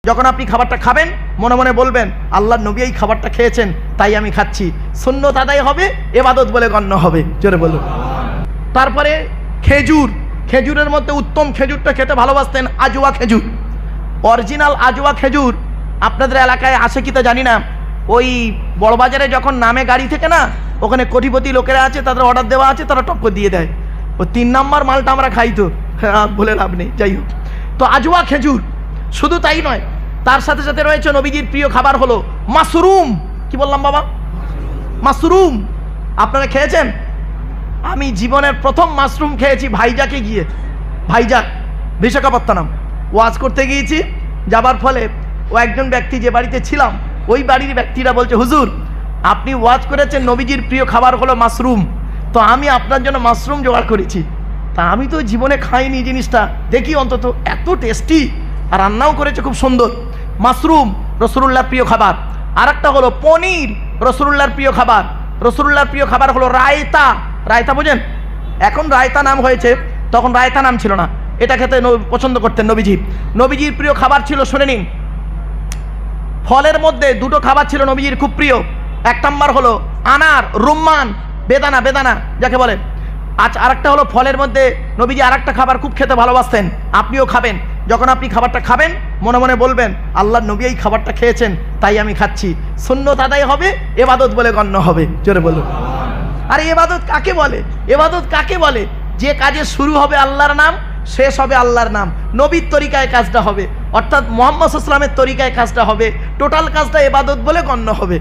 যখন আপনি খাবারটা খাবেন মনে মনে বলবেন আল্লাহর নবী এই খাবারটা খেয়েছেন তাই আমি খাচ্ছি। সুন্নত আদায় হবে, ইবাদত বলে গণ্য হবে। জোরে বলুন। তারপরে খেজুর, খেজুরের মধ্যে উত্তম খেজুরটা খেতে ভালোবাসতেন আজওয়া খেজুর। অরিজিনাল আজওয়া খেজুর আপনাদের এলাকায় আসে কি তা জানি না, ওই বড়বাজারে যখন নামে গাড়ি থেকে না, ওখানে কোটিপতি লোকেরা আছে, তাদের অর্ডার দেওয়া আছে, তারা টক্কর দিয়ে দেয়। ও 3 নম্বর মালটা আমরা খাই তো, বলে লাভ নেই। যাই হোক, তো আজওয়া খেজুর। শুধু তাই নয়, তার সাথে সাথে রয়েছে নবীজির প্রিয় খাবার হলো মাশরুম। কি বললাম বাবা? মাশরুম। আপনারা খেয়েছেন? আমি জীবনের প্রথম মাশরুম খেয়েছি ভাইজাকে গিয়ে, ভাইজাক বিশাখাপত্তনম। ওয়াজ করতে গিয়েছি, যাবার ফলে ও একজন ব্যক্তি যে বাড়িতে ছিলাম ওই বাড়ির ব্যক্তিরা বলছে, হুজুর আপনি ওয়াজ করেছেন নবীজির প্রিয় খাবার হলো মাশরুম, তো আমি আপনার জন্য মাশরুম জোগাড় করেছি। তা আমি তো জীবনে খাইনি জিনিসটা, দেখি অন্তত এত টেস্টি, আর রান্নাও করেছে খুব সুন্দর। মাশরুম রাসূলুল্লাহর প্রিয় খাবার। আর একটা হলো পনির, রাসূলুল্লাহর প্রিয় খাবার। রাসূলুল্লাহর প্রিয় খাবার হলো রায়তা। রায়তা বোঝেন? এখন রায়তা নাম হয়েছে, তখন রায়তা নাম ছিল না। এটা খেতে পছন্দ করতেন নবীজি। নবীজির প্রিয় খাবার ছিল, শুনে নিন, ফলের মধ্যে 2টো খাবার ছিল নবীজির খুব প্রিয়। 1 নম্বর হলো আনার, রুম্মান, বেদানা, বেদানা যাকে বলে। আচ্ছা, আরেকটা হলো ফলের মধ্যে নবীজি আরেকটা খাবার খুব খেতে ভালোবাসতেন, আপনিও খাবেন। যখন আপনি খাবারটা খাবেন মনে মনে বলবেন আল্লাহর নবী এই খাবারটা খেয়েছেন তাই আমি খাচ্ছি। সুন্নত আদায় হবে, ইবাদত বলে গণ্য হবে। জোরে বলুন। আরে ইবাদত কাকে বলে? ইবাদত কাকে বলে? যে কাজে শুরু হবে আল্লাহর নাম, শেষ হবে আল্লাহর নাম। নবীর তরিকায় কাজটা হবে, অর্থাৎ মুহাম্মদ সাল্লাল্লাহু আলাইহি ওয়াসাল্লামের তরিকায় কাজটা হবে, টোটাল কাজটা ইবাদত বলে গণ্য হবে।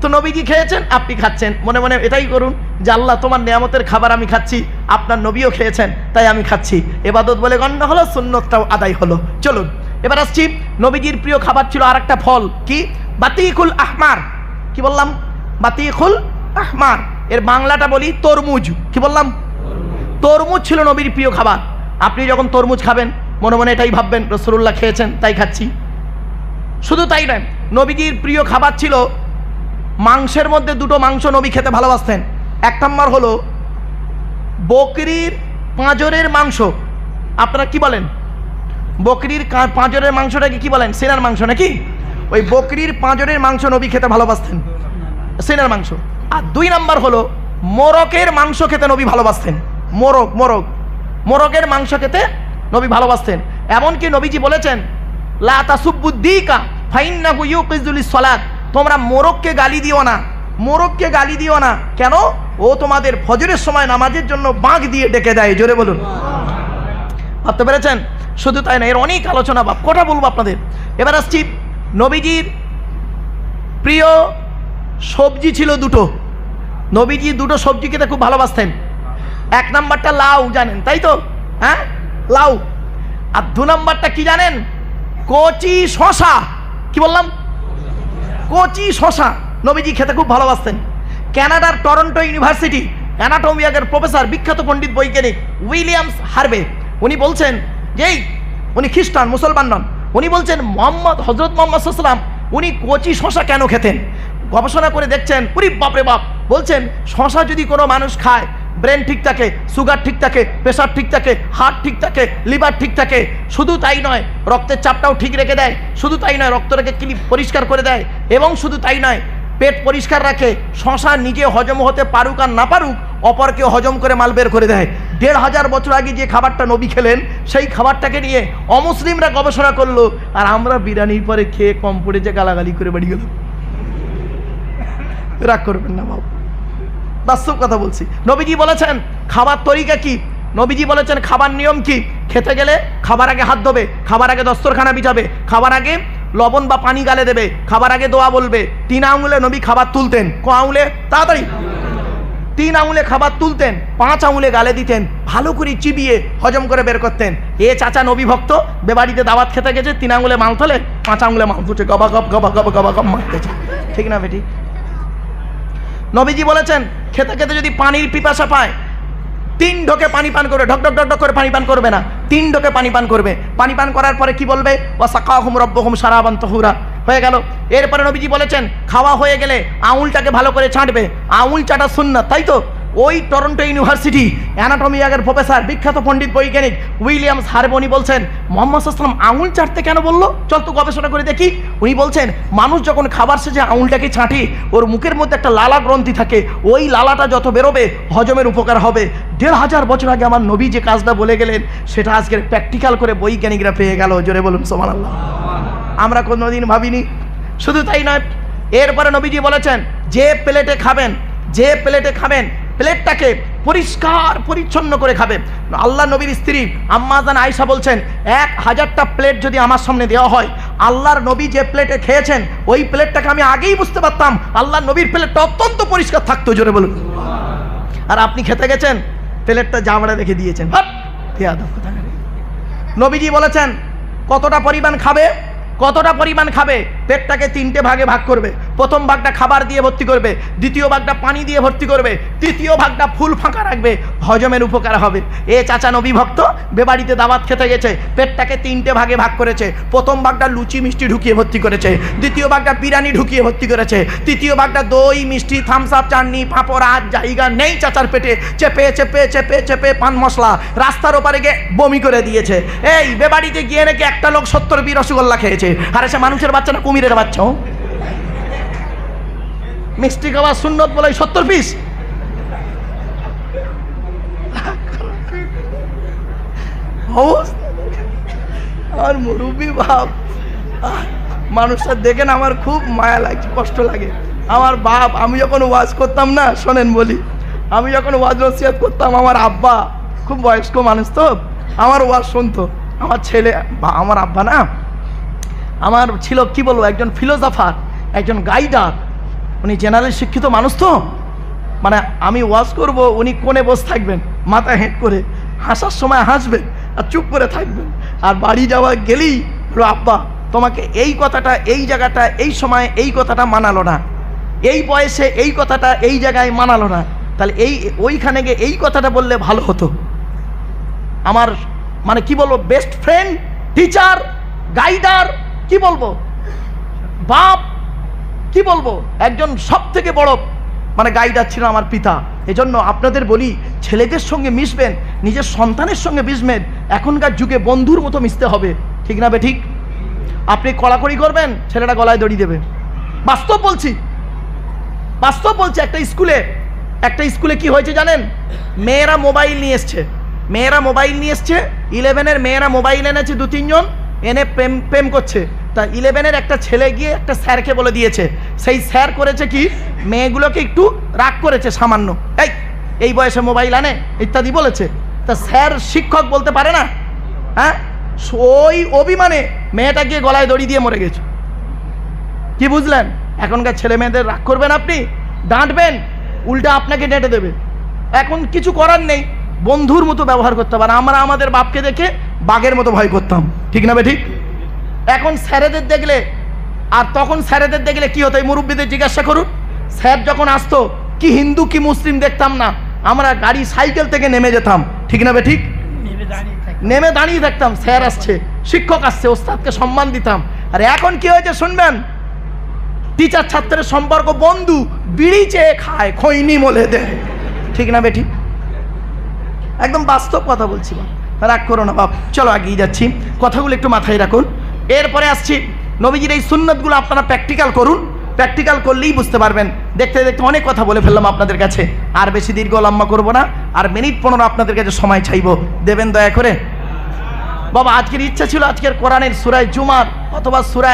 তো নবীজি খেয়েছেন, আপনি খাচ্ছেন, মনে মনে এটাই করুন যে আল্লাহ তোমার নিয়ামতের খাবার আমি খাচ্ছি, আপনার নবীও খেয়েছেন তাই আমি খাচ্ছি। ইবাদত বলে গণ্য হলো, সুন্নতটাও আদায় হলো। চলুন এবার আসছি, নবীজির প্রিয় খাবার ছিল আরেকটা ফল, কি? বাতিকুল আহমার। কি বললাম? বাতিকুল আহমার। এর বাংলাটা বলি তরমুজ। কি বললাম? তরমুজ ছিল নবীর প্রিয় খাবার। আপনি যখন তরমুজ খাবেন মনে মনে এটাই ভাববেন রাসূলুল্লাহ খেয়েছেন তাই খাচ্ছি। শুধু তাই নয়, নবীজির প্রিয় খাবার ছিল মাংসের মধ্যে 2টো মাংস নবী খেতে ভালোবাসতেন। 1 নম্বর হলো বকরির পাঁজরের মাংস। আপনারা কি বলেন? বকরির পাঁজরের মাংসটাকে কি বলেন? সিনার মাংস নাকি? ওই বকরির পাঁজরের মাংস নবী খেতে ভালোবাসতেন, সিনার মাংস। আর 2 নম্বর হলো মোরগের মাংস খেতে নবী ভালোবাসতেন। মোরগ, মোরগ, মোরগের মাংস খেতে নবী ভালোবাসতেন। এমনকি নবীজি বলেছেন লা তাসুব্বুদ্দিকা ফাইন্নাহু ইউকিজুলিস সালাত। তোমরা মোরগকে গালি দিও না, মোরগকে গালি দিও না। কেন? ও তোমাদের ফজরের সময় নামাজের জন্য বাঁক দিয়ে ডেকে দেয়। জোরে বলুন। ভাবতে পেরেছেন? শুধু তাই না, এর অনেক আলোচনা, বাপ কটা বলবো আপনাদের। এবার আসছি, নবীজির প্রিয় সবজি ছিল 2টো। নবীজি 2টো সবজি খেতে খুব ভালোবাসতেন। 1 নম্বরটা লাউ, জানেন তাই তো? হ্যাঁ, লাউ। আর 2 নম্বরটা কি জানেন? কচি শশা। কি বললাম? কচি শশা নবীজি খেতে খুব ভালোবাসতেন। কানাডার টরন্টো ইউনিভার্সিটি অ্যানাটমি বিভাগের প্রফেসর, বিখ্যাত পণ্ডিত বৈজ্ঞানিক উইলিয়ামস হার্ভে, উনি বলছেন যে উনি খ্রিস্টান, মুসলমান নন। উনি বলছেন হযরত মুহাম্মদ সাল্লাল্লাহু আলাইহি ওয়াসাল্লাম উনি কচি শশা কেন খেতেন? গবেষণা করে দেখছেন, উনি বাপরে বাপ, বলছেন শশা যদি কোনো মানুষ খায়, ব্রেন ঠিক থাকে, সুগার ঠিক থাকে, প্রেশার ঠিক থাকে, হার্ট ঠিক থাকে, লিভার ঠিক থাকে। শুধু তাই নয়, রক্তের চাপটাও ঠিক রেখে দেয়। শুধু তাই নয়, রক্তটাকে পরিষ্কার করে দেয়। এবং শুধু তাই নয়, পেট পরিষ্কার রাখে। শশা নিজে হজম হতে পারুক আর না পারুক, অপরকে হজম করে মাল বের করে দেয়। 1500 বছর আগে যে খাবারটা নবী খেলেন, সেই খাবারটাকে নিয়ে অমুসলিমরা গবেষণা করলো, আর আমরা বিরিয়ানির পরে খেয়ে কম পড়েছে গালাগালি করে বাড়ি গেল। রাগ করবেন না বাবু, বাস্তব কথা বলছি। নবীজি বলেছেন খাবার তরিকা কি? নবীজি বলেছেন খাবার নিয়ম কি? খেতে গেলে খাবার আগে হাত ধোবে, খাবার আগে দস্তরখানা বিছাবে, খাবার আগে লবণ বা পানি গালে দেবে, খাবার আগে দোয়া বলবে। 3 আঙুলে নবী খাবার তুলতেন। ক আঙুলে? তাড়াতাড়ি। 3 আঙুলে খাবার তুলতেন, 5 আঙুলে গালে দিতেন, ভালো করে চিবিয়ে হজম করে বের করতেন। এ চাচা নবী ভক্ত, বেবাড়িতে দাওয়াত খেতে গেছে, 3 আঙুলে মাল তোলে, 5 আঙুলে মাল তুলছে, গবা গপ গবা গবা গবা গপ মারতেছে। ঠিক না বেটি? নবীজি বলেছেন খেতে খেতে যদি পানির পিপাসা পায়, 3 ঢোকে পানি পান করবে, ঢক ঢক ঢক ঢক করে পানি পান করবে না, 3 ঢোকে পানি পান করবে। পানি পান করার পরে কি বলবে? ওয়াসাকাহুম রাব্বুহুম শারাবান তাহুরা। হয়ে গেল। এরপরে নবীজি বলেছেন খাওয়া হয়ে গেলে আঙুলটাকে ভালো করে চাটবে। আঙুল চাটা সুন্নাত, তাই তো? ওই টরন্টো ইউনিভার্সিটি অ্যানাটমি বিভাগের প্রফেসর, বিখ্যাত পণ্ডিত বৈজ্ঞানিক উইলিয়ামস হার্ভ, উনি বলছেন মোহাম্মদ সাল্লাল্লাহু আলাইহি ওয়াসাল্লাম আঙুল চাটতে কেন বললো? চল তো গবেষণা করে দেখি। উনি বলছেন মানুষ যখন খাবার শেষে আঙুলটাকে চাটে, ওর মুখের মধ্যে একটা লালা গ্রন্থি থাকে, ওই লালাটা যত বেরোবে হজমের উপকার হবে। 1500 বছর আগে আমার নবী যে কাজটা বলে গেলেন, সেটা আজকের প্র্যাকটিক্যাল করে বৈজ্ঞানিকরা পেয়ে গেল। জোরে বলুন সুবহানাল্লাহ। আমরা কোনোদিন ভাবিনি। শুধু তাই নয়, এরপরে নবীজি বলেছেন যে প্লেটে খাবেন প্লেটটাকে পরিষ্কার পরিচ্ছন্ন করে খাবে। আল্লাহ নবীর স্ত্রী আম্মা জান আয়েশা বলছেন 1000টা প্লেট যদি আমার সামনে দেওয়া হয়, আল্লাহর নবী যে প্লেটে খেয়েছেন ওই প্লেটটাকে আমি আগেই বুঝতে পারতাম আল্লাহর নবীর প্লেটটা অত্যন্ত পরিষ্কার থাকতো। জোরে বলুন। আর আপনি খেতে গেছেন, প্লেটটা জাবড়া রেখে দিয়েছেন। নবীজি বলেছেন কতটা পরিমাণ খাবে, পেটটাকে 3টে ভাগে ভাগ করবে। প্রথম ভাগটা খাবার দিয়ে ভর্তি করবে, দ্বিতীয় ভাগটা পানি দিয়ে ভর্তি করবে, তৃতীয় ভাগটা ফুল ফাঁকা রাখবে, হজমের উপকার হবে। এ চাচা নবী ভক্ত বেবাড়িতে দাওয়াত খেতে গেছে, পেটটাকে 3টে ভাগে ভাগ করেছে। প্রথম ভাগটা লুচি মিষ্টি ঢুকিয়ে ভর্তি করেছে, দ্বিতীয় ভাগটা বিরিয়ানি ঢুকিয়ে ভর্তি করেছে, তৃতীয় ভাগটা দই মিষ্টি থামস আপ চাটনি পাঁপড়। আর জায়গা নেই চাচার পেটে, চেপে চেপে চেপে চেপে পান মশলা রাস্তার ওপারে গিয়ে বমি করে দিয়েছে। এই বেবাড়িতে গিয়ে নাকি একটা লোক 70 পিস রসগোল্লা খেয়েছে, আর সে মানুষের বাচ্চা না কুমিরের বাচ্চা? মিষ্টি খাওয়া সুন্নত বলে 70 পিস। আর মুরব্বী বাপ, মানুষটা দেখেন আমার খুব মায়া লাগছে, কষ্ট লাগে। আমার বাপ, আমি যখন ওয়াজ করতাম না, শোনেন বলি, আমি যখন ওয়াজ নসিহত করতাম, আমার আব্বা খুব বয়স্ক মানুষ তো, আমার ওয়াজ শুনতো। আমার ছেলে, আমার আব্বা না, আমার ছিল কি বলবো, একজন ফিলোসফার, একজন গাইডার। উনি জেনারেল শিক্ষিত মানুষ তো, মানে আমি ওয়াজ করব, উনি কোণে বসে থাকবেন, মাথা হেঁট করে, হাসার সময় হাসবেন আর চুপ করে থাকবেন। আর বাড়ি যাওয়া গেলেই বলো আব্বা তোমাকে এই কথাটা এই জায়গাটা এই সময় এই কথাটা মানালো না, এই বয়সে এই কথাটা এই জায়গায় মানালো না, তাহলে ওইখানে গিয়ে এই কথাটা বললে ভালো হতো। আমার মানে কি বলবো, বেস্ট ফ্রেন্ড, টিচার, গাইডার, কি বলবো, বাপ, কি বলবো, একজন সব থেকে বড় মানে গাইডার ছিল আমার পিতা। এজন্য আপনাদের বলি, ছেলেদের সঙ্গে মিশবেন, নিজের সন্তানের সঙ্গে মিশবেন, এখনকার যুগে বন্ধুর মতো মিশতে হবে, ঠিক না বে ঠিক? আপনি কড়াকড়ি করবেন, ছেলেটা গলায় দড়ি দেবে। বাস্তব বলছি। একটা স্কুলে কি হয়েছে জানেন? মেয়েরা মোবাইল নিয়ে এসছে, 11-এর মেয়েরা মোবাইল এনেছে 2-3 জন, এনে প্রেম করছে। তা 11-এর একটা ছেলে গিয়ে একটা স্যারকে বলে দিয়েছে, সেই স্যার করেছে কি, মেয়েগুলোকে একটু রাগ করেছে সামান্য, এই বয়সে মোবাইল আনে ইত্যাদি বলেছে। তা স্যার শিক্ষক বলতে পারে না, হ্যাঁ? ওই অভিমানে মেয়েটা গিয়ে গলায় দড়ি দিয়ে মরে গেছে। কি বুঝলেন? এখনকার ছেলে মেয়েদের রাগ করবেন আপনি, ডাঁটবেন, উল্টা আপনাকে ডেঁটে দেবে। এখন কিছু করার নেই, বন্ধুর মতো ব্যবহার করতে পারে। আমরা আমাদের বাপকে দেখে বাঘের মতো ভয় করতাম, ঠিক না বে ঠিক? এখন স্যারেদের দেখলে, আর তখন স্যারেদের দেখলে কি হতো, এই মুরব্বীদের জিজ্ঞাসা করুন। স্যার যখন আসতো, কি হিন্দু কি মুসলিম দেখতাম না, আমরা গাড়ি সাইকেল থেকে নেমে যেতাম, ঠিক না বে ঠিক? নেমে দাঁড়িয়ে থাকতাম, স্যার আসছে, শিক্ষক আসছে, ওস্তাদকে সম্মান দিতাম। আর এখন কি হয়েছে শুনবেন, টিচার ছাত্রের সম্পর্ক বন্ধু, বিড়ি চেয়ে খায়, খৈনি মলে দেয়, ঠিক না বে ঠিক? একদম বাস্তব কথা বলছি, রাগ করো না বাপ। চলো এগিয়ে যাচ্ছি, কথাগুলো একটু মাথায় রাখুন। এরপরে আসছি, নবীজির এই সুন্নতগুলো আপনারা প্র্যাকটিক্যাল করুন, প্র্যাকটিক্যাল করলেই বুঝতে পারবেন। দেখতে দেখতে অনেক কথা বলে ফেললাম আপনাদের কাছে, আর বেশি দীর্ঘ লম্বা করবো না, আর মিনিট 15 আপনাদের কাছে সময় চাইবো, দেবেন দয়া করে। বাবা আজকের ইচ্ছা ছিল আজকের কোরআনের সূরা জুমার অথবা সূরা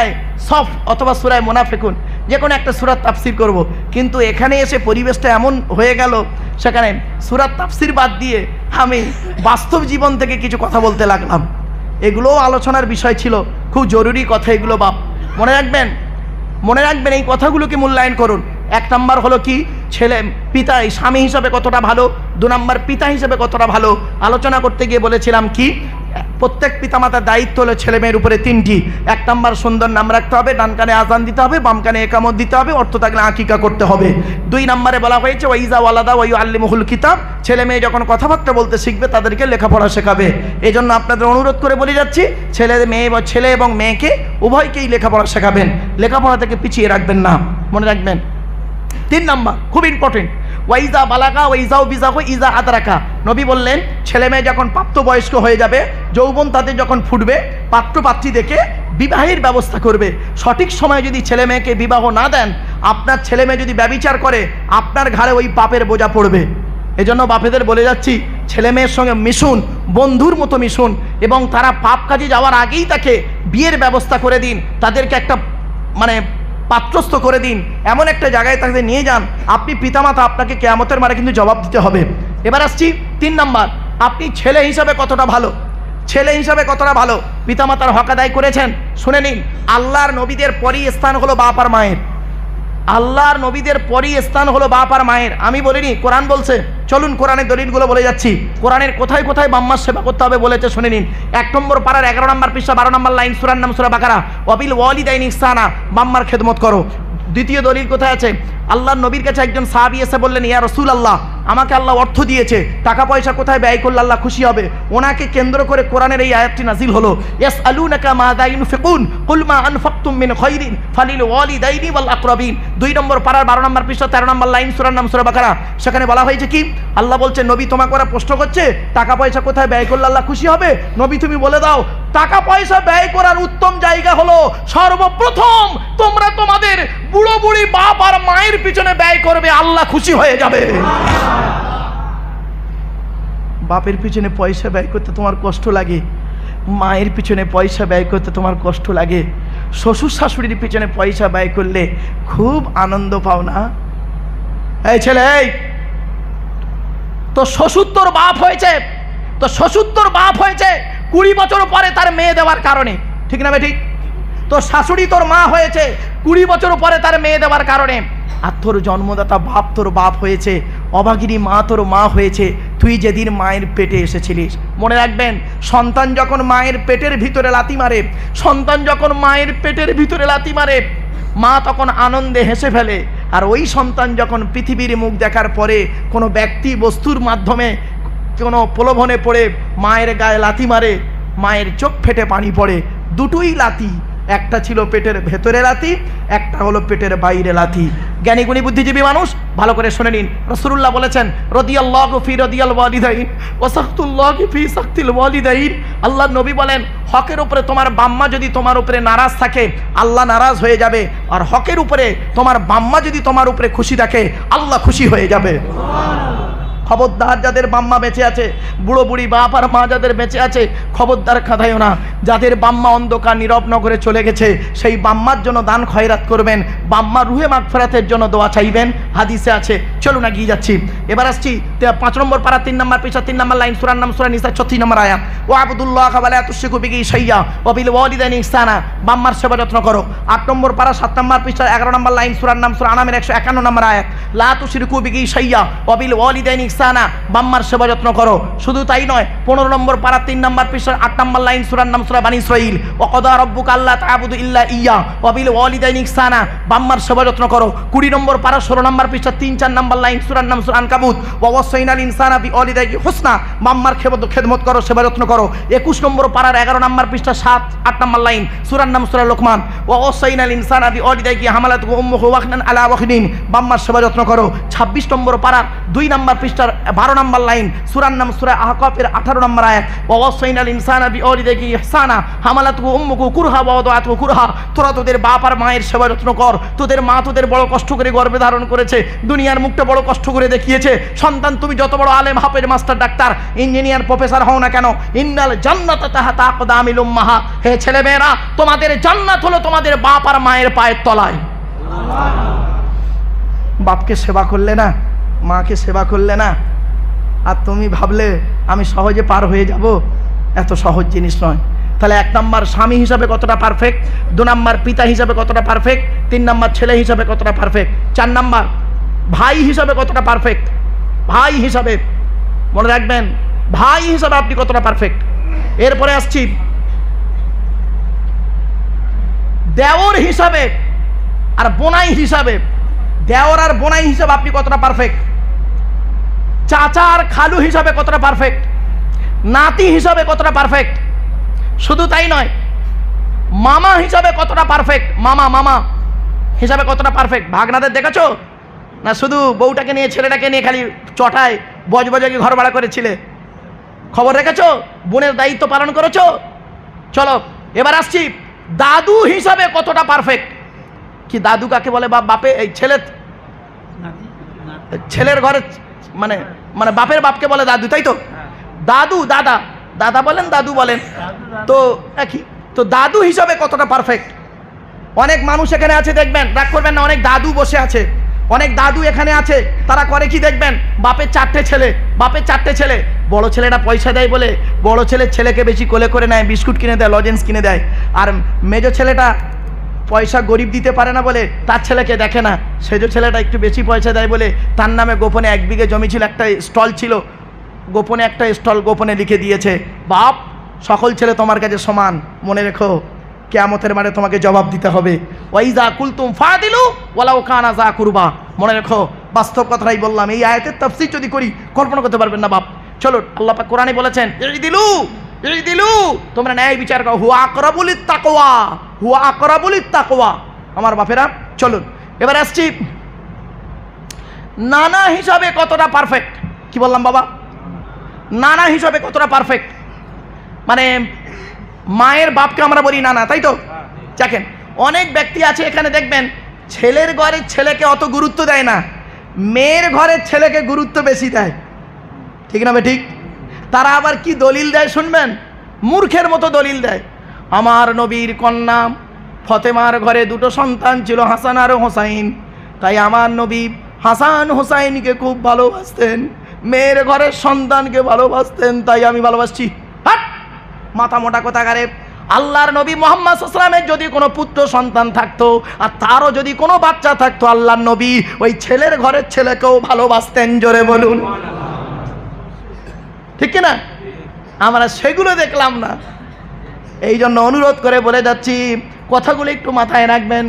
সফ অথবা সূরা মুনাফিকুন যে কোনো একটা সূরার তাফসীর করব, কিন্তু এখানে এসে পরিবেশটা এমন হয়ে গেল, সেখানে সূরার তাফসীর বাদ দিয়ে আমি বাস্তব জীবন থেকে কিছু কথা বলতে লাগলাম। এগুলোও আলোচনার বিষয় ছিল, খুব জরুরি কথা এগুলো বাপ, মনে রাখবেন এই কথাগুলোকে মূল্যায়ন করুন। 1 নম্বর হলো কি, ছেলে পিতা স্বামী হিসাবে কতটা ভালো, 2 নম্বর পিতা হিসাবে কতটা ভালো। আলোচনা করতে গিয়ে বলেছিলাম কি, প্রত্যেক পিতামাতার দায়িত্ব হলো ছেলে মেয়ের উপরে 3টি। 1 নম্বর সুন্দর নাম রাখতে হবে, ডান কানে আজান দিতে হবে, বাম কানে একামত দিতে হবে, অর্থ থাকলে আকিকা করতে হবে। 2 নম্বরে বলা হয়েছে ওয়াইজা ওয়ালাদা ওয়াইউ আল্লিমুহুল কিতাব, ছেলে মেয়ে যখন কথাবার্তা বলতে শিখবে তাদেরকে লেখাপড়া শেখাবে। এই জন্য আপনাদের অনুরোধ করে বলে যাচ্ছি, ছেলে এবং মেয়েকে উভয়কেই লেখাপড়া শেখাবেন, লেখাপড়া থেকে পিছিয়ে রাখবেন না, মনে রাখবেন। 3 নম্বর খুব ইম্পর্টেন্ট, ওয়াইজা বালাগা ওয়াইজাও বিজাহু ইজা আদরাকা। নবী বললেন ছেলে মেয়ে যখন প্রাপ্তবয়স্ক হয়ে যাবে, যৌবন তাদের যখন ফুটবে, পাত্রপাত্রী দেখে বিবাহের ব্যবস্থা করবে। সঠিক সময়ে যদি ছেলে মেয়েকে বিবাহ না দেন, আপনার ছেলে মেয়ে যদি ব্যভিচার করে, আপনার ঘাড়ে ওই পাপের বোঝা পড়বে। এজন্য বাপেদের বলে যাচ্ছি, ছেলে মেয়ের সঙ্গে মিশুন, বন্ধুর মতো মিশুন, এবং তারা পাপ কাজে যাওয়ার আগেই তাকে বিয়ের ব্যবস্থা করে দিন, তাদেরকে একটা পাত্রস্থ করে দিন, এমন একটা জায়গায় তাকে নিয়ে যান। আপনি পিতামাতা, আপনাকে কিয়ামতের মাঠে কিন্তু জবাব দিতে হবে। এবার আসছি 3 নাম্বার, আপনি ছেলে হিসাবে কতটা ভালো, ছেলে হিসাবে কতটা ভালো পিতামাতার হক আদায় করেছেন। শুনে নিন, আল্লাহর নবীদের পরই স্থান হলো বাপ আর মায়ের। আল্লাহর নবীদের পরই স্থান হলো বাপ আর মায়ের। আমি বলিনি, কোরআন বলছে। চলুন কোরআনের দলিলগুলো বলে যাচ্ছি। কোরআনের কোথায় কোথায় বাম্মার সেবা করতে হবে বলেছে শুনে নিন। 1 নম্বর পারার 11 নম্বর পৃষ্ঠা 12 নম্বর লাইন, সূরার নাম সূরা বাকারা, ওয়াবিল ওয়ালিদাইনি ইহসানা, বাম্মার খেদমত করো। দ্বিতীয় দলিল কোথায় আছে? আল্লাহর নবীর কাছে একজন সাহাবী এসে বললেন, ইয়া রাসূলুল্লাহ, আমাকে আল্লাহ অর্থ দিয়েছে, টাকা পয়সা কোথায় ব্যয় করলে আল্লাহ খুশি হবে? ওনাকে কেন্দ্র করে কোরআনের এই আয়াতটি নাজিল হলো, ইয়াসআলুনাকা মাযা ইউনফিকুন কুল মা আনফাকতুম মিন খায়রিন ফালিল ওয়ালিদাইনি ওয়াল আকরাবিন। 2 নম্বর পারার 12 নম্বর পৃষ্ঠা 13 নম্বর লাইন, সূরার নাম সূরা বাকারা। সেখানে বলা হয়েছে কি? আল্লাহ বলছে, নবী তোমাকে ওরা প্রশ্ন করছে টাকা পয়সা কোথায় ব্যয় করলে আল্লাহ খুশি হবে, নবী তুমি বলে দাও টাকা পয়সা ব্যয় করার উত্তম জায়গা হলো সর্বপ্রথম তোমরা তোমাদের বুড়ো বুড়ি বাপ আর মায়ের পিছনে ব্যয় করবে, আল্লাহ খুশি হয়ে যাবে। বাপের পিছনে পয়সা ব্যয় করতে তোমার কষ্ট লাগে, মায়ের পিছনে পয়সা ব্যয় করতে তোমার কষ্ট লাগে, শ্বশুর শাশুড়ির পিছনে পয়সা ব্যয় করলে খুব আনন্দ পাও না? এই ছেলে, এই তো শ্বশুর তোর বাপ হয়েছে, তো শ্বশুর তোর বাপ হয়েছে 20 বছর পরে তার মেয়ে দেওয়ার কারণে, ঠিক না ঠিক? তো শাশুড়ি তোর মা হয়েছে 20 বছর পরে তার মেয়ে দেওয়ার কারণে। আর তোর জন্মদাতা বাপ তোর বাপ হয়েছে, অভাগিনী মা তোর মা হয়েছে তুই যেদিন মায়ের পেটে এসেছিলিস। মনে রাখবেন, সন্তান যখন মায়ের পেটের ভিতরে লাথি মারে, সন্তান যখন মায়ের পেটের ভিতরে লাথি মারে, মা তখন আনন্দে হেসে ফেলে। আর ওই সন্তান যখন পৃথিবীর মুখ দেখার পরে কোনো ব্যক্তি বস্তুর মাধ্যমে কোনো প্রলোভনে পড়ে মায়ের গায়ে লাথি মারে, মায়ের চোখ ফেটে পানি পড়ে। দুটোই লাথি, একটা ছিল পেটের ভেতরে লাথি, একটা হলো পেটের বাইরে লাথি। জ্ঞানী গুণী বুদ্ধিজীবী মানুষ ভালো করে শুনে নিন, রাসূলুল্লাহ বলেছেন, রাদিয়াল্লাহু ফি রাদিয়াল ওয়ালিদাইন ওয়া সাখতুল্লাহি ফি সাখতিল ওয়ালিদাইন। আল্লাহর নবী বলেন, হকের উপরে তোমার বাম্মা যদি তোমার উপরে নারাজ থাকে, আল্লাহ নারাজ হয়ে যাবে। আর হকের উপরে তোমার বাম্মা যদি তোমার উপরে খুশি থাকে, আল্লাহ খুশি হয়ে যাবে। খবরদার, যাদের বাম্মা বেঁচে আছে, বুড়ো বুড়ি বাপ আর মা যাদের বেঁচে আছে, খবরদার খাদাইও না। যাদের বাম্মা অন্ধকার নীরব নগরে চলে গেছে, সেই বাম্মার জন্য দান খয়রাত করবেন, বাম্মা রুহে মাগফিরাতের জন্য দোয়া চাইবেন, হাদিসে আছে। চলুন এগিয়ে যাচ্ছি। এবার আসছি 5 নম্বর পারা 3 নম্বর পৃষ্ঠা 3 নম্বর লাইন, সূরার নাম সূরা নিসা 36 নম্বর আয়াত, ওয়া আবুদুল্লাহ ওয়া লা তুশরিকু বিহি শাইয়্যা ওয়া বিল ওয়ালিদাইনি ইহসানা, বাম্মার সেবা যত্ন করো। 8 নম্বর পারা 7 নম্বর পৃষ্ঠা 11 নম্বর লাইন, সূরার নাম সূরা আনামের 151 নম্বর আয়াত, লা তুশরিকু বিহি শাইয়্যা ওয়া বিল ওয়ালিদাইনি ইহসানা, বাম্মার সেবা যত্ন করো। শুধু তাই নয়, 15 নম্বর পারা 3 নম্বর পৃষ্ঠা 8 নম্বর লাইন, সূরার নাম সূরা বানী ইসরাঈল, ওয়া ক্বাদা রাব্বুকা আল্লা তা'বুদু ইল্লা ইয়্যা ওয়া বিল ওয়ালিদাইনি ইহসানা, বাম্মার সেবা যত্ন করো। 20 নম্বর পারা 16 নম্বর পৃষ্ঠা 3-4 নম্বর লাইন, সূরার নাম সূরা আনকাবুত, ওয়া ওয়াসাইনাল ইনসানা বিওয়ালিদাইহি হুসনা, বাম্মার খেদমত করো, সেবা যত্ন করো। 21 নম্বর পারার 11 নম্বর পৃষ্ঠা 7-8 নম্বর লাইন, সূরার নাম সূরা লোকমান, ওয়া ওয়াসাইনাল ইনসানা বিওয়ালিদাইহি হামালাতুহু উম্মুহু ওয়াহনান আলা ওয়াহনিন, বাম্মার সেবা যত্ন করো। 26 নম্বর পারার 2 নম্বর পৃষ্ঠার 12 নম্বর লাইন, সূরার নাম সূরা আহকাফের 18 নম্বর আয়াত, ওয়া ওয়াসাইনাল ইনসানা বিওয়ালিদাইহি ইহসানা হামালাতুহু উম্মুহু কুরহা ওয়া ওয়াদাতুহু কুরহা। তোরা তোদের বাপ আর মায়ের সেবা যত্ন কর। তোদের মা তোদের বড় কষ্ট করে গর্ভে ধারণ করেছে, দুনিয়ার মুখটা বড় কষ্ট করে দেখিয়েছে। সন্তান, তুমি যত বড় আলেম, হাফেজ, মাস্টার, ডাক্তার, ইঞ্জিনিয়ার, প্রফেসর হও না কেন, ইন্নাল জান্নাতা তাহতা আকদামিল উম্মাহাত, হে ছেলে মেয়েরা, তোমাদের জান্নাত হলো তোমাদের বাপ আর মায়ের পায়ের তলায়। বাপকে সেবা করলে না, মাকে সেবা করলে না, আর তুমি ভাবলে আমি সহজে পার হয়ে যাব, এত সহজ জিনিস নয়। তাহলে 1 নম্বর স্বামী হিসাবে কতটা পারফেক্ট, 2 নম্বর পিতা হিসাবে কতটা পারফেক্ট, 3 নম্বর ছেলে হিসাবে কতটা পারফেক্ট, 4 নম্বর ভাই হিসাবে কতটা পারফেক্ট। ভাই হিসাবে মনে রাখবেন, ভাই হিসাবে আপনি কতটা পারফেক্ট। এরপরে আসছি দেওর হিসাবে আর বোনাই হিসাবে। দেওর আর বোনাই হিসাবে আপনি কতটা পারফেক্ট। চাচা আর খালু হিসাবে কতটা পারফেক্ট, নাতি হিসাবে কতটা পারফেক্ট। শুধু তাই নয়, মামা হিসাবে কতটা পারফেক্ট, মামা হিসাবে কতটা পারফেক্ট। ভাগনাদের দেখেছো, না শুধু বউটাকে নিয়ে ছেলেটাকে নিয়ে খালি চটায় বজবজকে ঘর ভাড়া করেছিলে? খবর রেখেছো? বোনের দায়িত্ব পালন করেছো? চলো এবার আসছি দাদু হিসাবে কতটা পারফেক্ট। কি দাদু কাকে বলে? বাপে এই ছেলের ঘরে মানে মানে বাপের বাপকে বলে দাদু, তাই তো? দাদু দাদা, দাদা বলেন দাদু বলেন তো একই। তো দাদু হিসাবে কতটা পারফেক্ট? অনেক মানুষ এখানে আছে দেখবেন, রাগ করবেন না, অনেক দাদু বসে আছে, অনেক দাদু এখানে আছে, তারা করে কি দেখবেন, বাপের চারটে ছেলে, বড় ছেলেটা পয়সা দেয় বলে বড় ছেলেকে বেশি কোলে করে নেয়, বিস্কুট কিনে দেয়, লজেন্স কিনে দেয়, আর মেজো ছেলেটা পয়সা গরিব দিতে পারে না বলে তার ছেলেকে দেখে না, সেজো ছেলেটা একটু বেশি পয়সা দেয় বলে তার নামে গোপনে 1 বিঘে জমি ছিল, একটা স্টল ছিল, গোপনে একটা স্টল গোপনে লিখে দিয়েছে, বাপ সকল ছেলে তোমার কাছে সমান, মনে রেখো কিয়ামতের মাঠে তোমাকে জবাব দিতে হবে। ওয়াইজা কুলতুম ফাদিলু ওয়ালাউ কানা যা কুরবা, মনে রেখো, বাস্তব কথাই বললাম। এই আয়াতের তাফসীর যদি করি কল্পনা করতে পারবেন না বাপ। চলো আল্লাহ পাক কোরআনে বলেছেন ইদিলু, তোমরা ন্যায় বিচার করো, হুয়া আকরাবুলিত তাকওয়া, আমার বাপেরা চলুন। এবার আসছি নানা হিসাবে কতটা পারফেক্ট। কি বললাম বাবা? নানা হিসাবে কতটা পারফেক্ট, মানে মায়ের বাপকে আমরা বলি নানা, তাই তো? দেখেন অনেক ব্যক্তি আছে এখানে দেখবেন ছেলের ঘরের ছেলেকে অত গুরুত্ব দেয় না, মেয়ের ঘরের ছেলেকে গুরুত্ব বেশি দেয়, ঠিক না? ঠিক। তারা আবার কি দলিল দেয় শুনবেন, মূর্খের মতো দলিল দেয়। আমার নবীর কন্যা ফতেমার ঘরে 2টো সন্তান ছিল, হাসান আর হোসাইন, তাই আমার নবী হাসান হোসাইনকে খুব ভালোবাসতেন, মেয়ের ঘরের সন্তানকে ভালোবাসতেন, তাই আমি ভালোবাসছি। হাট, মাথা মোটা কথাকারে। আল্লাহর নবী মুহাম্মদ সাল্লাল্লাহু আলাইহি ওয়াসাল্লামের যদি কোনো পুত্র সন্তান থাকতো আর তারও যদি কোনো বাচ্চা থাকতো, আল্লাহর নবী ওই ছেলের ঘরের ছেলেকেও ভালোবাসতেন, জোরে বলুন ঠিক কিনা? আমরা সেগুলো দেখলাম না, এই জন্য অনুরোধ করে বলে যাচ্ছি কথাগুলো একটু মাথায় রাখবেন,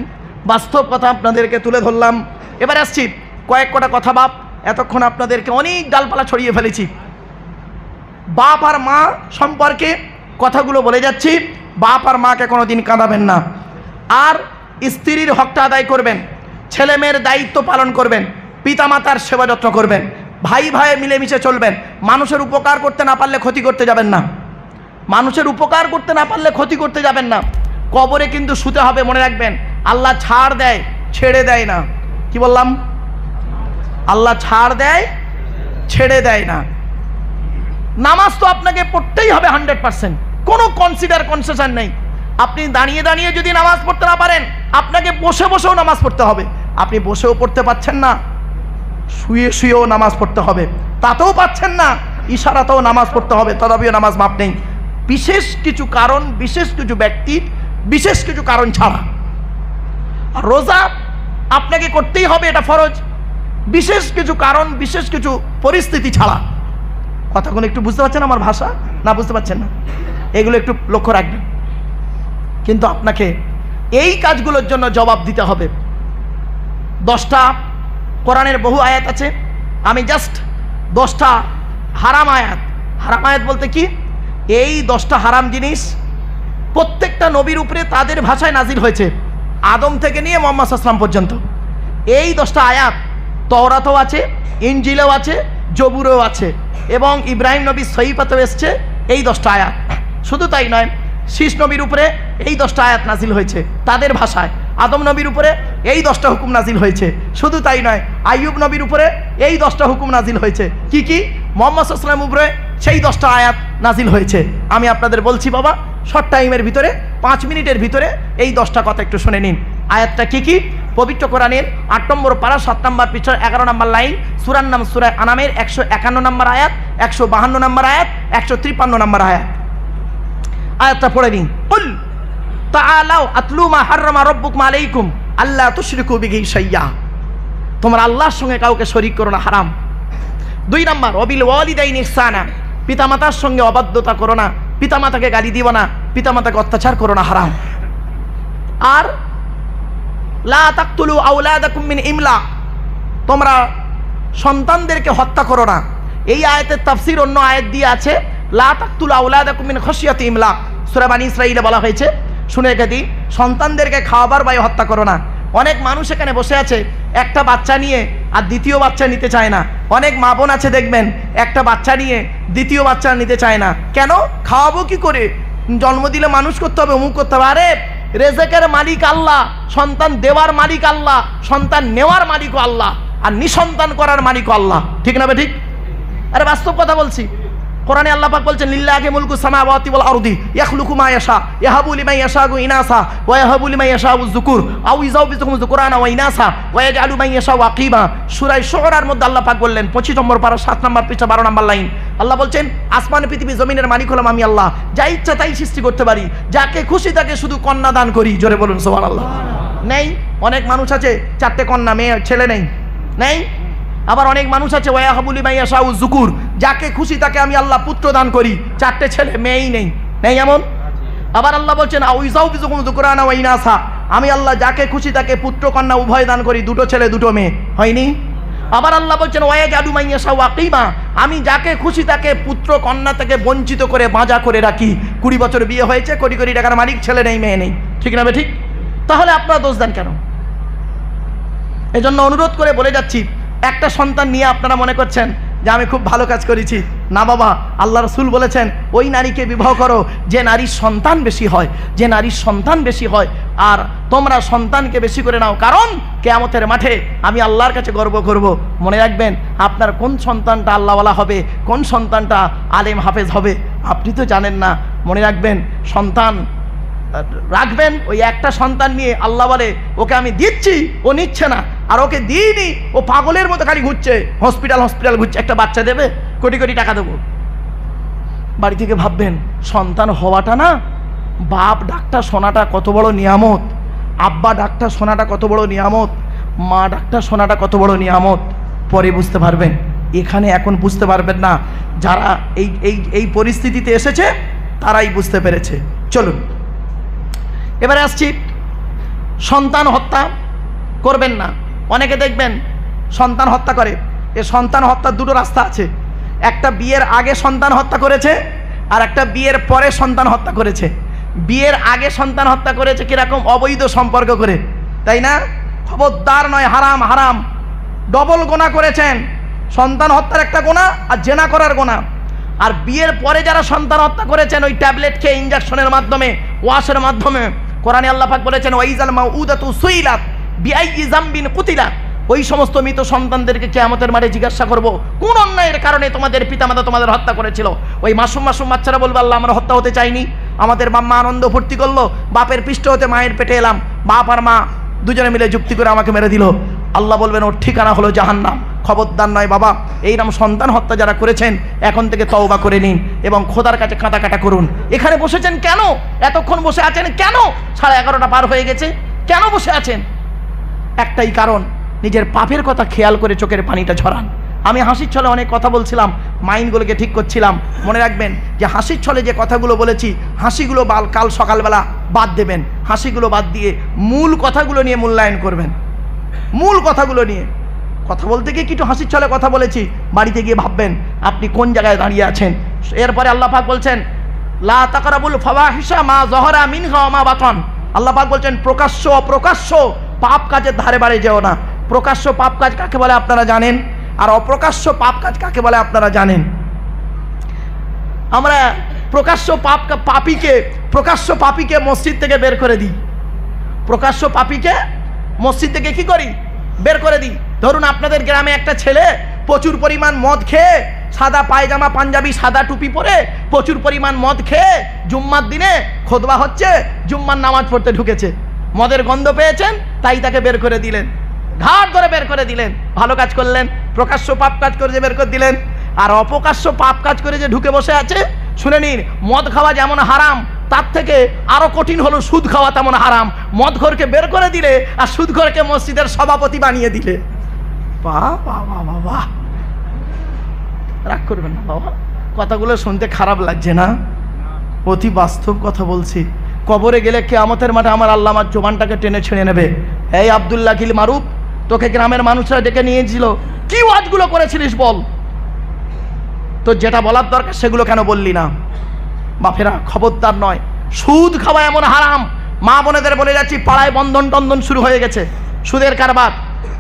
বাস্তব কথা আপনাদেরকে তুলে ধরলাম। এবার আসছি কয়েকটা কথা বাপ, এতক্ষণ আপনাদেরকে অনেক ডালপালা ছড়িয়ে ফেলেছি, বাপ আর মা সম্পর্কে কথাগুলো বলে যাচ্ছি। বাপ আর মাকে কোনোদিন কাঁদাবেন না, আর স্ত্রীর হকটা আদায় করবেন, ছেলে মেয়ের দায়িত্ব পালন করবেন, পিতামাতার সেবা যত্ন করবেন, ভাই ভাই মিলেমিশে চলবেন। মানুষের উপকার করতে না পারলে ক্ষতি করতে যাবেন না, মানুষের উপকার করতে না পারলে ক্ষতি করতে যাবেন না। কবরে কিন্তু শুতে হবে, মনে রাখবেন, আল্লাহ ছাড় দেয় ছেড়ে দেয় না। কি বললাম? আল্লাহ ছাড় দেয় ছেড়ে দেয় না। নামাজ তো আপনাকে পড়তেই হবে 100%, কোনো কনসেশন নেই। আপনি দাঁড়িয়ে দাঁড়িয়ে যদি নামাজ পড়তে না পারেন, আপনাকে বসে বসেও নামাজ পড়তে হবে। আপনি বসেও পড়তে পারছেন না, শুয়ে শুয়েও নামাজ পড়তে হবে, তাতেও পাচ্ছেন না, ইশারাতেও নামাজ পড়তে হবে, তথাপিও নামাজ মাপ নেই, বিশেষ কিছু কারণ, বিশেষ কিছু ব্যক্তির বিশেষ কিছু কারণ ছাড়া। আর রোজা আপনাকে করতেই হবে, এটা ফরজ, বিশেষ কিছু কারণ, বিশেষ কিছু পরিস্থিতি ছাড়া। কথাগুলো একটু বুঝতে পারছেন আমার ভাষা? না বুঝতে পারছেন না? এগুলো একটু লক্ষ্য রাখবেন। কিন্তু আপনাকে এই কাজগুলোর জন্য জবাব দিতে হবে। 10টা কোরআনের বহু আয়াত আছে, আমি জাস্ট 10টা হারাম আয়াত, হারাম আয়াত বলতে কি, এই 10টা হারাম জিনিস প্রত্যেকটা নবীর উপরে তাদের ভাষায় নাজিল হয়েছে, আদম থেকে নিয়ে মুহাম্মদ সাল্লাল্লাহু আলাইহি ওয়াসাল্লাম পর্যন্ত। এই 10টা আয়াত তওরাতেও আছে, ইনজিলেও আছে, জবুরেও আছে, এবং ইব্রাহিম নবীর সহিফাতেও এসছে এই 10টা আয়াত। শুধু তাই নয়, শীষ নবীর উপরে এই 10টা আয়াত নাজিল হয়েছে তাদের ভাষায়, আদম নবীর উপরে এই 10টা হুকুম নাজিল হয়েছে। শুধু তাই নয়, আইয়ুব নবীর উপরে এই 10টা হুকুম নাজিল হয়েছে। কি কি? মুহাম্মদ সাল্লাল্লাহু আলাইহি ওয়াসাল্লামের উপরে সেই 10টা আয়াত নাজিল হয়েছে। আমি আপনাদের বলছি বাবা, শর্ট টাইমের ভিতরে 5 মিনিটের ভিতরে এই 10টা কথা একটু শুনে নিন। আয়াতটা কি কি? পবিত্র কোরআনের 8 নম্বর পারা 7 নম্বর পৃষ্ঠা 11 নম্বর লাইন, সূরার নাম সূরা আনামের 151 নম্বর আয়াত, 152 নম্বর আয়াত, 153 নম্বর আয়াত। আয়াতটা পড়ে নিন। কুল তাআলাউ আতলু মা হাররামা রাব্বুকুম আলাইকুম আল্লা তুশরিকু বিহি শাইয়্যা, তোমরা আল্লাহর সঙ্গে কাউকে শরীক করো না, হারাম। 2 নম্বর ওয়াবিল ওয়ালিদাইনি ইহসানা, পিতামাতার সঙ্গে অবাধ্যতা করো না, পিতামাতাকে গালি দিও না, পিতামাতাকে অত্যাচার করো না, হারাম। আর লা তাকতুলু আওলাদাকুম মিন ইমলাক, তোমরা সন্তানদেরকে হত্যা করো না। এই আয়াতের তাফসীর অন্য আয়াত দিয়ে আছে, লা তাকতুলু আওলাদাকুম মিন খাশিয়াতি ইমলাক, সূরা বানী ইসরাঈলে বলা হয়েছে, শুনে রেখে দিই, সন্তানদেরকে খাওয়াবার ভয়ে হত্যা করো না। অনেক মানুষ এখানে বসে আছে একটা বাচ্চা নিয়ে আর দ্বিতীয় বাচ্চা নিতে চায় না। অনেক মা বোন আছে দেখবেন একটা বাচ্চা নিয়ে দ্বিতীয় বাচ্চা নিতে চায় না। কেন? খাওয়াবো কি করে, জন্ম দিলে মানুষ করতে হবে, অমুক করতে হবে। আরে রেজেকের মালিক আল্লাহ, সন্তান দেওয়ার মালিক আল্লাহ, সন্তান নেওয়ার মালিকও আল্লাহ, আর নিঃসন্তান করার মালিকও আল্লাহ। ঠিক না ঠিক? আরে বাস্তব কথা বলছি। কোরআনে আল্লাহ পাক বলছেন লিল্লাহি মুলকু সামাওয়াতি ওয়াল আরদি ইয়াখলুকু মা ইয়াশা ইয়াহাবু লিমান ইয়াশাউ ইনাসা ওয়া ইয়াহাবু লিমান ইয়াশাউ যুকুর আও ইযাউবিজুহুম যুকুরানা ওয়া ইনাসা ওয়া ইয়াজআলু মান ইয়াশাউ আকিবা। সূরা শুআরার মধ্যে আল্লাহ পাক বললেন 25 নম্বর পারা 7 নম্বর পৃষ্ঠা 12 নম্বর লাইন। আল্লাহ বলছেন আসমান পৃথিবী জমিনের মালিক হলাম আমি আল্লাহ, যা ইচ্ছা তাই সৃষ্টি করতে পারি, যাকে খুশি তাকে শুধু কন্যা দান করি। জোরে বলুন সুবহানাল্লাহ। নেই অনেক মানুষ আছে 4টে কন্যা, মেয়ে ছেলে নেই। নেই আবার অনেক মানুষ আছে ওয়াহাবু লিমান ইয়াশাউ যুকুর, যাকে খুশি তাকে আমি আল্লাহ পুত্র দান করি, 4টে ছেলে মেয়েই নেই। নেই এমন? আবার আল্লাহ বলছেন আউযাউবিজুহুম যুকুরানা ওয়া ইনাসা, আমি আল্লাহ যাকে খুশি তাকে পুত্র কন্যা উভয় দান করি, 2টো ছেলে 2টো মেয়ে। হয়নি? আবার আল্লাহ বলছেন ওয়ায়াজআলু মান ইয়াশাউ আকিবা, আমি যাকে খুশি তাকে পুত্র কন্যা থেকে বঞ্চিত করে বাঁজা করে রাখি। 20 বছর বিয়ে হয়েছে, কোটি কোটি টাকার মালিক, ছেলে নেই মেয়ে নেই। ঠিক না ঠিক? তাহলে আপনারা দোষ দেন কেন? এজন্য অনুরোধ করে বলে যাচ্ছি, একটা সন্তান নিয়ে আপনারা মনে করছেন যে আমি খুব ভালো কাজ করেছি। না বাবা, আল্লাহ রাসূল বলেছেন ওই নারীকে বিবাহ করো যে নারীর সন্তান বেশি হয়, যে নারীর সন্তান বেশি হয়। আর তোমরা সন্তানকে বেশি করে নাও, কারণ কিয়ামতের মাঠে আমি আল্লাহর কাছে গর্ব করব। মনে রাখবেন আপনার কোন সন্তানটা আল্লাহওয়ালা হবে, কোন সন্তানটা আলেম হাফেজ হবে আপনি তো জানেন না। মনে রাখবেন সন্তান রাখবেন, ওই একটা সন্তান নিয়ে আল্লাহ বলে ওকে আমি দিচ্ছি, ও নিচ্ছে না, আর ওকে দিইনি, ও পাগলের মতো খালি ঘুরছে, হসপিটাল ঘুরছে। একটা বাচ্চা দেবে, কোটি কোটি টাকা দেবো। বাড়ি থেকে ভাববেন সন্তান হওয়াটা না, বাপ ডাক্তার শোনাটা কত বড় নিয়ামত, আব্বা ডাক্তার শোনাটা কত বড় নিয়ামত, মা ডাক্তার শোনাটা কত বড় নিয়ামত। পরে বুঝতে পারবেন, এখানে এখন বুঝতে পারবেন না। যারা এই পরিস্থিতিতে এসেছে তারাই বুঝতে পেরেছে। চলুন এবারে আসছি, সন্তান হত্যা করবেন না। অনেকে দেখবেন সন্তান হত্যা করে। এ সন্তান হত্যার 2টো রাস্তা আছে। একটা বিয়ের আগে সন্তান হত্যা করেছে, আর একটা বিয়ের পরে সন্তান হত্যা করেছে। বিয়ের আগে সন্তান হত্যা করেছে কিরকম? অবৈধ সম্পর্ক করে, তাই না? খবরদার নয়, হারাম হারাম, ডবল গোনা করেছেন। সন্তান হত্যার একটা গোনা আর জেনা করার গোনা। আর বিয়ের পরে যারা সন্তান হত্যা করেছেন ওই ট্যাবলেট খেয়ে, ইনজেকশনের মাধ্যমে, ওয়াশের মাধ্যমে, কোরআনে আল্লাহ পাক বলেছেন ওয়াইজাল মাউউদাতু সুইলাত বিআইয়ি যামবিন কুতিলাত, ওই সমস্ত মৃত সন্তানদেরকে কিয়ামতের মাঠে জিজ্ঞাসা করব কোন অন্যায়ের কারণে তোমাদের পিতামাতা তোমাদের হত্যা করেছিল। ওই মাসুম বাচ্চারা বলবে আল্লাহ আমরা হত্যা হতে চাইনি, আমাদের বাম্মা আনন্দ ফুর্তি করলো, বাপের পৃষ্ঠ হতে মায়ের পেটে এলাম, বাপ আর মা দুজনে মিলে যুক্তি করে আমাকে মেরে দিল। আল্লাহ বলবেন ওর ঠিকানা হলো জাহান্নাম। খবরদার নয় বাবা, এইরকম সন্তান হত্যা যারা করেছেন এখন থেকে তওবা করে নিন এবং খোদার কাছে কাটা করুন। এখানে বসেছেন কেন? এতক্ষণ বসে আছেন কেন? 11:30 পার হয়ে গেছে, কেন বসে আছেন? একটাই কারণ, নিজের পাপের কথা খেয়াল করে চোখের পানিটা ঝরান। আমি হাসির ছলে অনেক কথা বলছিলাম, মাইন্ডগুলোকে ঠিক করছিলাম। মনে রাখবেন যে হাসির ছলে যে কথাগুলো বলেছি, হাসিগুলো কাল সকালবেলা বাদ দেবেন, হাসিগুলো বাদ দিয়ে মূল কথাগুলো নিয়ে মূল্যায়ন করবেন। মূল কথাগুলো নিয়ে কথা বলতে গিয়ে কিছু হাসির ছলে কথা বলেছি, বাড়িতে গিয়ে ভাববেন আপনি কোন জায়গায় দাঁড়িয়ে আছেন। এরপরে আল্লাহ পাক বলছেন লা তাকরাবুল ফাওয়াহিশা মা যহরা মিনহা ওয়া মা বাতান। আল্লাহ পাক বলছেন প্রকাশ্য অপ্রকাশ্য পাপ কাজের ধারে বাড়ি যেও না। প্রকাশ্য পাপ কাজ কাকে বলে আপনারা জানেন, আর অপ্রকাশ্য পাপ কাজ কাকে বলে আপনারা জানেন। আমরা প্রকাশ্য প্রকাশ্য পাপীকে মসজিদ থেকে বের করে দিই। প্রকাশ্য পাপীকে মসজিদ থেকে কি করি? বের করে দিই। ধরুন আপনাদের গ্রামে একটা ছেলে প্রচুর পরিমাণ মদ খেয়ে, সাদা পায়জামা পাঞ্জাবি সাদা টুপি পরে, প্রচুর পরিমাণ মদ খেয়ে জুম্মার দিনে খুতবা হচ্ছে, জুম্মার নামাজ পড়তে ঢুকেছে, মদের গন্ধ পেয়েছেন তাই তাকে বের করে দিলেন, ঘাট ধরে বের করে দিলেন। ভালো কাজ করলেন, প্রকাশ্য পাপ কাজ করে যে বের করে দিলেন। আর অপ্রকাশ্য পাপ কাজ করে যে ঢুকে বসে আছে, শুনে নিন, মদ খাওয়া যেমন হারাম তার থেকে আরো কঠিন হলো সুদ খাওয়া তেমন হারাম। মদখোরকে বের করে দিলে আর সুদখোরকে মসজিদের সভাপতি বানিয়ে দিলে। বাহ বাহ বাহ বাহ, রাগ করবেন না বাবা, কথাগুলো শুনতে খারাপ লাগছে না? অতি বাস্তব কথা বলছি। কবরে গেলে কিয়ামতের মাঠে আমার আল্লাহ আমার জবানটাকে টেনে ছেড়ে নেবে। এই আব্দুল্লাহ কিল মারুফ, তোকে গ্রামের মানুষরা ডেকে নিয়েছিল, কি ওয়াজগুলো করেছিলিস বল? তো যেটা বলার দরকার সেগুলো কেন বললি না? বাপেরা খবরদার নয়, সুদ খাওয়া এমন হারাম। মা বোনেদের বলে যাচ্ছি, পাড়ায় বন্ধন টন্ধন শুরু হয়ে গেছে। সুদের কারবার।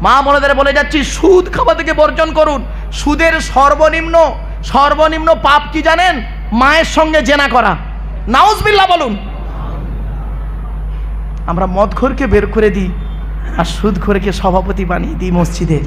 মা বোনেদের বলে যাচ্ছি, সুদ খাওয়া থেকে বর্জন করুন। সুদের সর্বনিম্ন পাপ কি জানেন? মায়ের সঙ্গে জেনা করা। নাউজুবিল্লাহ বলুন। আমরা মদখোরকে বের করে দিই আর সুদখোরকে সভাপতি বানিয়ে দিই মসজিদে।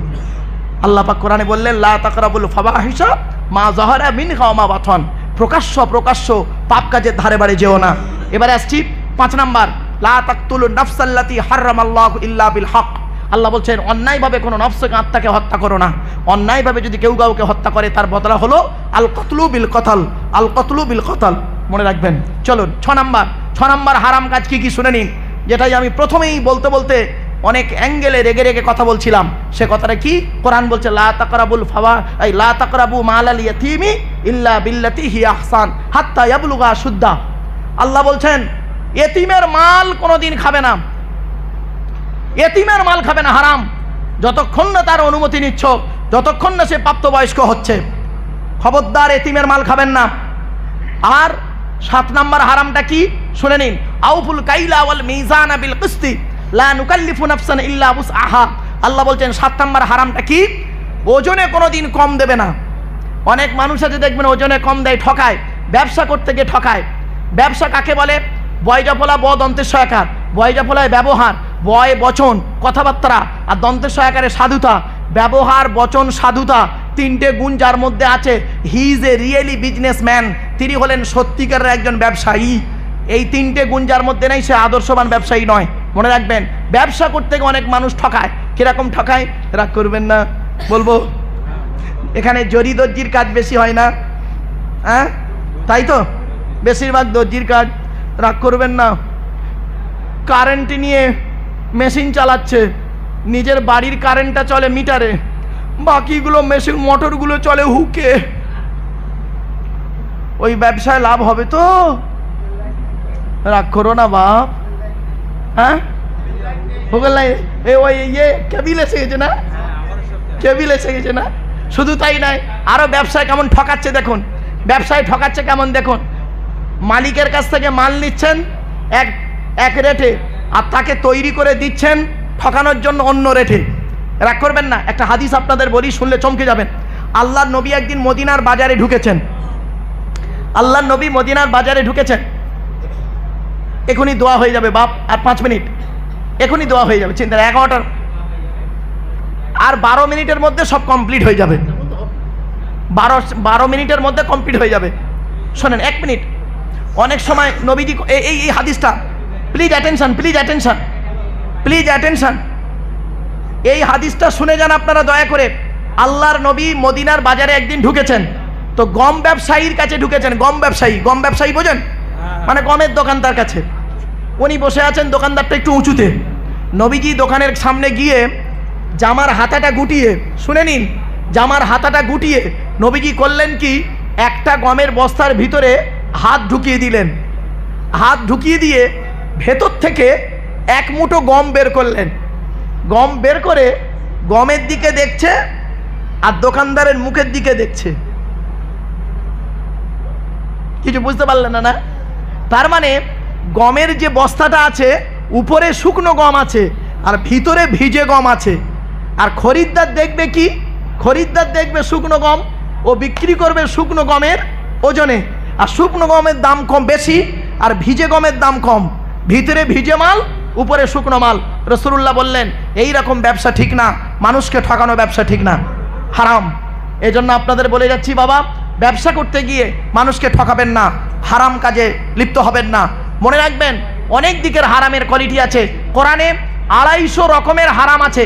আল্লাহ পাক কোরআনে বললেন, লা তাকরাবুল ফাওয়াহিশা মা যাহারা মিনহা ওয়া মা বাতান। প্রকাশ্য পাপ কাজের ধারে বাড়ি যেও না। এবারে আসছি 5 নাম্বার, লা তাকতুলুন নাফসাল্লাতী হারামাল্লাহু ইল্লা বিল হক। আল্লাহ বলছেন, অন্যায়ভাবে কোনো নফসকে, আত্মাকে হত্যা করো না। অন্যায়ভাবে যদি কেউ কাউকে হত্যা করে তার বদলা হলো আল কতলু বিল কতল, আল কতলু বিল কতল। মনে রাখবেন। চলুন 6 নাম্বার হারাম কাজ কি কি শুনে নিন, যেটাই আমি প্রথমেই বলতে অনেক অ্যাঙ্গেলে রেগে কথা বলছিলাম। সে কথাটা কি? কোরআন বলছে, লা তাকরাবুল লা তাকরাবু মালাল ইয়াতীমি ইল্লা বিল্লাতি হিয়া আহসান হাত্তা ইয়াবলুগা শুদ্দা। আল্লাহ বলছেন, এতিমের মাল কোনোদিন খাবে না। এতিমের মাল খাবে না, হারাম। যতক্ষণ না তার অনুমতি নিচ্ছ, যতক্ষণ না সে প্রাপ্তবয়স্ক হচ্ছে, খবরদার এতিমের মাল খাবেন না। আর 7 নাম্বার হারামটা কি শুনে নিন, আউফুল কাইলা ওয়াল মিজানা বিল কিসতি লা নুকাল্লিফু নাফসান ইল্লা উসআহা। আল্লাহ বলছেন 7 নাম্বার হারামটা কি? ওজনে কোনোদিন কম দেবে না। অনেক মানুষ আছে দেখবেন ওজনে কম দেয়, ঠকায়। ব্যবসা করতে গিয়ে ঠকায়। ব্যবসা কাকে বলে? বয়জাফলা ব দন্তের সহায়কার। বয়জাফলায় ব্যবহার, বয় বচন কথাবার্তা, আর দন্তের সহায়কারে সাধুতা। ব্যবহার, বচন, সাধুতা 3টে গুণ যার মধ্যে আছে, he is a really businessman. তিনি হলেন সত্যিকারের একজন ব্যবসায়ী। এই 3টে গুণ যার মধ্যে নেই, সে আদর্শবান ব্যবসায়ী নয়। মনে রাখবেন, ব্যবসা করতে গিয়ে অনেক মানুষ ঠকায়। কিরকম ঠকায়? রাগ করবেন না, বলবো। এখানে জরি দর্জির কাজ বেশি হয় না? হ্যাঁ, তাই তো, বেশিরভাগ দর্জির কাজ। রাগ করবেন না। কারেন্ট নিয়ে মেশিন চালাচ্ছে, নিজের বাড়ির কারেন্টটা চলে মিটারে, বাকিগুলো মেশিন মোটরগুলো চলে হুকে। ওই ব্যবসায় লাভ হবে তো? রাগ করো না বাপ। হ্যাঁ, কেবিল এসে গেছে না? কেবিল এসে গেছে না? শুধু তাই নয়, আরো ব্যবসায় কেমন ঠকাচ্ছে দেখুন। ব্যবসায় ঠকাচ্ছে কেমন দেখুন। মালিকের কাছ থেকে মাল নিচ্ছেন এক রেটে, আর তাকে তৈরি করে দিচ্ছেন ঠকানোর জন্য অন্য রেটে। রাগ করবেন না। একটা হাদিস আপনাদের বলি, শুনলে চমকে যাবেন। আল্লাহর নবী একদিন মদিনার বাজারে ঢুকেছেন। আল্লাহর নবী মদিনার বাজারে ঢুকেছেন। এখনই দোয়া হয়ে যাবে বাপ, আর 5 মিনিট, এখনই দোয়া হয়ে যাবে। চিন্তা, 11টার আর 12 মিনিটের মধ্যে সব কমপ্লিট হয়ে যাবে। 12 মিনিটের মধ্যে কমপ্লিট হয়ে যাবে। শোনেন 1 মিনিট। অনেক সময় নবীজি এই হাদিসটা, প্লিজ অ্যাটেনশন, এই হাদিসটা শুনে যান আপনারা দয়া করে। আল্লাহর নবী মদিনার বাজারে একদিন ঢুকেছেন, তো গম ব্যবসায়ীর কাছে ঢুকেছেন। গম ব্যবসায়ী বোঝেন? মানে গমের দোকানদার কাছে উনি বসে আছেন, দোকানদারটা একটু উঁচুতে। নবীজি দোকানের সামনে গিয়ে জামার হাতাটা গুটিয়ে, শুনে নিন, জামার হাতাটা গুটিয়ে নবীজি করলেন কি, একটা গমের বস্তার ভিতরে হাত ঢুকিয়ে দিলেন। হাত ঢুকিয়ে দিয়ে ভেতর থেকে 1 মুঠো গম বের করলেন। গম বের করে গমের দিকে দেখছে আর দোকানদারের মুখের দিকে দেখছে। কিছু বুঝতে পারলেন না? তার মানে গমের যে বস্তাটা আছে, উপরে শুকনো গম আছে আর ভিতরে ভিজে গম আছে। আর খরিদ্দার দেখবে কি? খরিদ্দার দেখবে শুকনো গম, ও বিক্রি করবে শুকনো গমের ওজনে। আর শুকনো গমের দাম কম বেশি, আর ভিজে গমের দাম কম। ভিতরে ভিজে মাল, উপরে শুকনো মাল। রাসূলুল্লাহ বললেন, এই রকম ব্যবসা ঠিক না, মানুষকে ঠকানো ব্যবসা ঠিক না, হারাম। এই জন্য আপনাদের বলে যাচ্ছি বাবা, ব্যবসা করতে গিয়ে মানুষকে ঠকাবেন না, হারাম কাজে লিপ্ত হবেন না। মনে রাখবেন, অনেক দিকের হারামের কোয়ালিটি আছে। কোরআনে 250 রকমের হারাম আছে।